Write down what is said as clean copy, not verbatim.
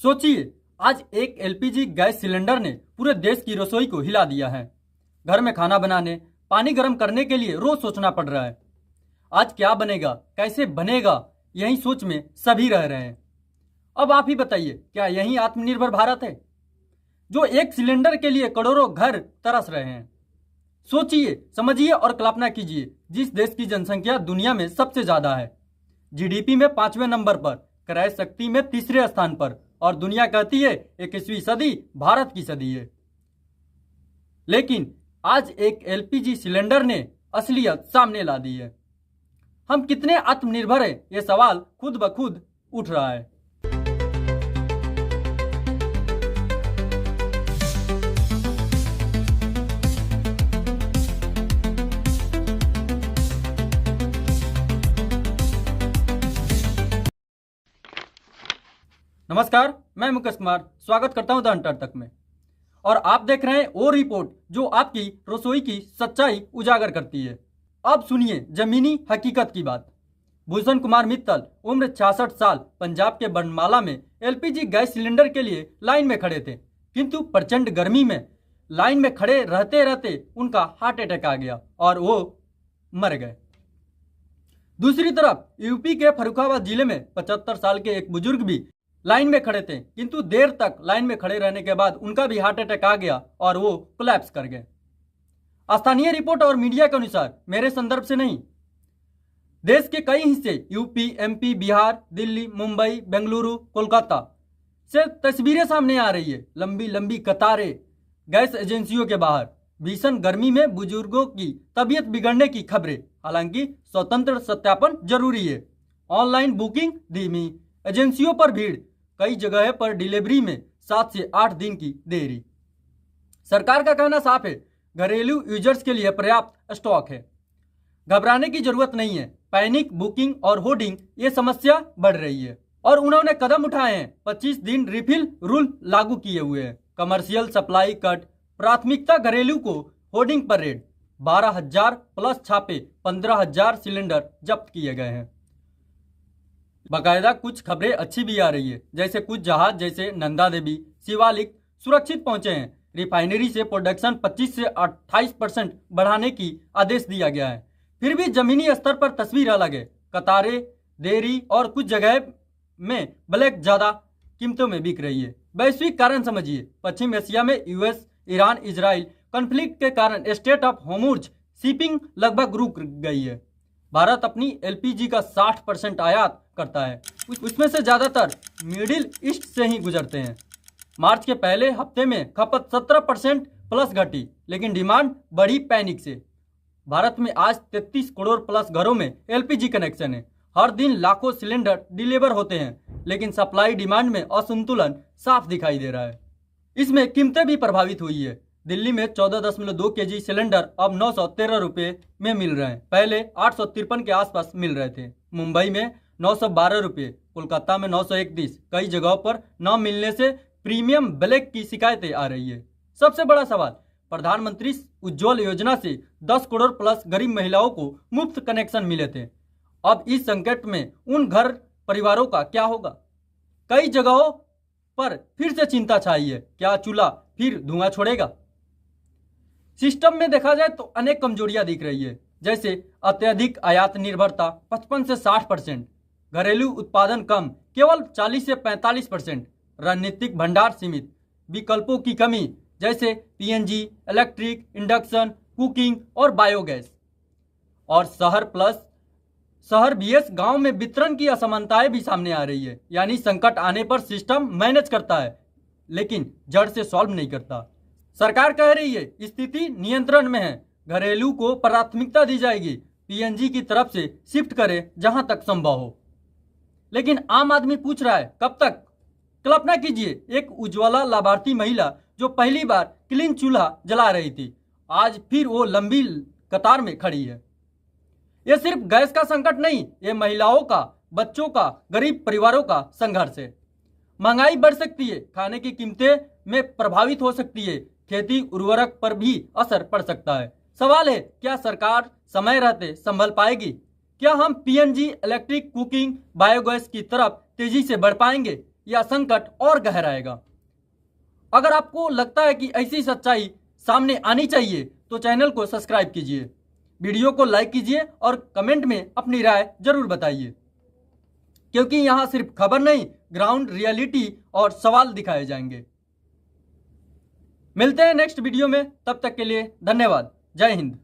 सोचिए, आज एक एलपीजी गैस सिलेंडर ने पूरे देश की रसोई को हिला दिया है। घर में खाना बनाने, पानी गर्म करने के लिए रोज सोचना पड़ रहा है। आज क्या बनेगा, कैसे बनेगा, यही सोच में सभी रह रहे हैं। अब आप ही बताइए, क्या यही आत्मनिर्भर भारत है, जो एक सिलेंडर के लिए करोड़ों घर तरस रहे हैं? सोचिए, समझिए और कल्पना कीजिए, जिस देश की जनसंख्या दुनिया में सबसे ज्यादा है, जीडीपी में 5वें नंबर पर, क्रय शक्ति में तीसरे स्थान पर, और दुनिया कहती है 21वीं सदी भारत की सदी है। लेकिन आज एक एलपीजी सिलेंडर ने असलियत सामने ला दी है। हम कितने आत्मनिर्भर हैं, ये सवाल खुद ब खुद उठ रहा है। नमस्कार, मैं मुकेश कुमार स्वागत करता हूं द हंटर तक में। और आप देख रहे हैं वो रिपोर्ट जो आपकी रसोई की सच्चाई उजागर करती है। अब सुनिए जमीनी हकीकत की बात। भूषण कुमार मित्तल उम्र 66 साल पंजाब के बरनाला में एलपीजी गैस सिलेंडर के लिए लाइन में खड़े थे, किंतु प्रचंड गर्मी में लाइन में खड़े रहते रहते उनका हार्ट अटैक आ गया और वो मर गए। दूसरी तरफ यूपी के फर्रुखाबाद जिले में 75 साल के एक बुजुर्ग भी लाइन में खड़े थे, किंतु देर तक लाइन में खड़े रहने के बाद उनका भी हार्ट अटैक आ गया और वो कोलैप्स कर गए। स्थानीय रिपोर्ट और मीडिया के अनुसार, मेरे संदर्भ से नहीं, देश के कई हिस्से यूपी, एमपी, बिहार, दिल्ली, मुंबई, बेंगलुरु, कोलकाता से तस्वीरें सामने आ रही है। लंबी लंबी कतारें गैस एजेंसियों के बाहर, भीषण गर्मी में बुजुर्गों की तबीयत बिगड़ने की खबरें। हालांकि स्वतंत्र सत्यापन जरूरी है। ऑनलाइन बुकिंग धीमी, एजेंसियों पर भीड़, कई जगह पर डिलीवरी में 7 से 8 दिन की देरी। सरकार का कहना साफ है, घरेलू यूजर्स के लिए पर्याप्त स्टॉक है, घबराने की जरूरत नहीं है। पैनिक बुकिंग और होर्डिंग ये समस्या बढ़ रही है और उन्होंने कदम उठाए हैं। 25 दिन रिफिल रूल लागू किए हुए हैं। कमर्शियल सप्लाई कट, प्राथमिकता घरेलू को, होर्डिंग पर रेड, 12,000 प्लस छापे, 15,000 सिलेंडर जब्त किए गए हैं। बाकायदा कुछ खबरें अच्छी भी आ रही है, जैसे कुछ जहाज जैसे नंदा देवी, शिवालिक सुरक्षित पहुंचे हैं। रिफाइनरी से प्रोडक्शन 25 से 28% बढ़ाने की आदेश दिया गया है। फिर भी जमीनी स्तर पर तस्वीर अलग है। कतारें, देरी और कुछ जगह में ब्लैक ज्यादा कीमतों में बिक रही है। वैश्विक कारण समझिए, पश्चिम एशिया में यूएस, ईरान, इजराइल कॉन्फ्लिक्ट के कारण स्टेट ऑफ होर्मुज शिपिंग लगभग रुक गई है। भारत अपनी एलपीजी का 60% आयात करता है, उसमें से ज्यादातर मिडिल ईस्ट से ही गुजरते हैं। मार्च के पहले हफ्ते में खपत 17% प्लस घटी, लेकिन डिमांड बढ़ी पैनिक से। भारत में आज 33 करोड़ प्लस घरों में एलपीजी कनेक्शन है। हर दिन लाखों सिलेंडर डिलीवर होते हैं, लेकिन सप्लाई डिमांड में असंतुलन साफ दिखाई दे रहा है। इसमें कीमतें भी प्रभावित हुई है। दिल्ली में 14.2 kg सिलेंडर अब 913 रुपये में मिल रहे हैं, पहले 853 के आसपास मिल रहे थे। मुंबई में 912 रुपये, कोलकाता में 931। कई जगहों पर न मिलने से प्रीमियम ब्लैक की शिकायतें आ रही है। सबसे बड़ा सवाल, प्रधानमंत्री उज्ज्वल योजना से 10 करोड़ प्लस गरीब महिलाओं को मुफ्त कनेक्शन मिले थे। अब इस संकट में उन घर परिवारों का क्या होगा? कई जगहों पर फिर से चिंता छाई है, क्या चूल्हा फिर धुआं छोड़ेगा? सिस्टम में देखा जाए तो अनेक कमजोरियां दिख रही है, जैसे अत्यधिक आयात निर्भरता 55 से 60%, घरेलू उत्पादन कम केवल 40 से 45%, रणनीतिक भंडार सीमित, विकल्पों की कमी जैसे पीएनजी, इलेक्ट्रिक, इंडक्शन, कुकिंग और बायोगैस, और शहर बीएस गांव में वितरण की असमानताएं भी सामने आ रही है। यानी संकट आने पर सिस्टम मैनेज करता है, लेकिन जड़ से सॉल्व नहीं करता। सरकार कह रही है स्थिति नियंत्रण में है, घरेलू को प्राथमिकता दी जाएगी, पीएनजी की तरफ से शिफ्ट करे जहां तक संभव हो। लेकिन आम आदमी पूछ रहा है कब तक? कल्पना कीजिए, एक उज्ज्वला लाभार्थी महिला जो पहली बार क्लीन चूल्हा जला रही थी, आज फिर वो लंबी कतार में खड़ी है। यह सिर्फ गैस का संकट नहीं, ये महिलाओं का, बच्चों का, गरीब परिवारों का संघर्ष है। महंगाई बढ़ सकती है, खाने की कीमतें में प्रभावित हो सकती है, खेती उर्वरक पर भी असर पड़ सकता है। सवाल है, क्या सरकार समय रहते संभल पाएगी? क्या हम पीएनजी, इलेक्ट्रिक, कुकिंग, बायोगैस की तरफ तेजी से बढ़ पाएंगे, या संकट और गहराएगा। अगर आपको लगता है कि ऐसी सच्चाई सामने आनी चाहिए तो चैनल को सब्सक्राइब कीजिए, वीडियो को लाइक कीजिए और कमेंट में अपनी राय जरूर बताइए, क्योंकि यहाँ सिर्फ खबर नहीं, ग्राउंड रियलिटी और सवाल दिखाए जाएंगे। मिलते हैं नेक्स्ट वीडियो में, तब तक के लिए धन्यवाद। जय हिंद।